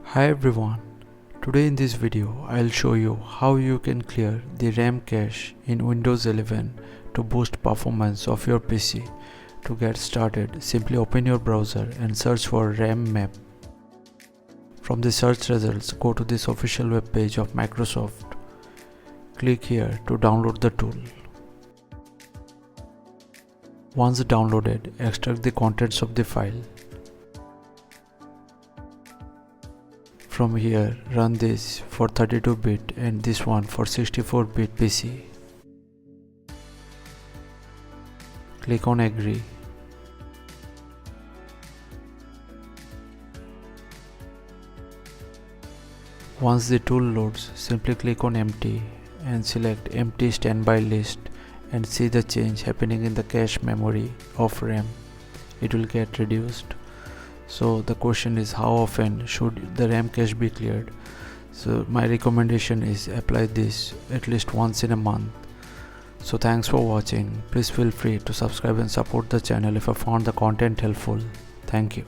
Hi everyone, today in this video I'll show you how you can clear the RAM cache in Windows 11 to boost performance of your PC. To get started, simply open your browser and search for RAM map. From the search results, go to this official web page of Microsoft. Click here to download the tool. Once downloaded, extract the contents of the file. From here, run this for 32-bit and this one for 64-bit PC. Click on Agree. Once the tool loads, simply click on Empty and select Empty Standby List and see the change happening in the cache memory of RAM. It will get reduced. So the question is, how often should the RAM cache be cleared? So my recommendation is apply this at least once in a month. So thanks for watching. Please feel free to subscribe and support the channel if you found the content helpful. Thank you.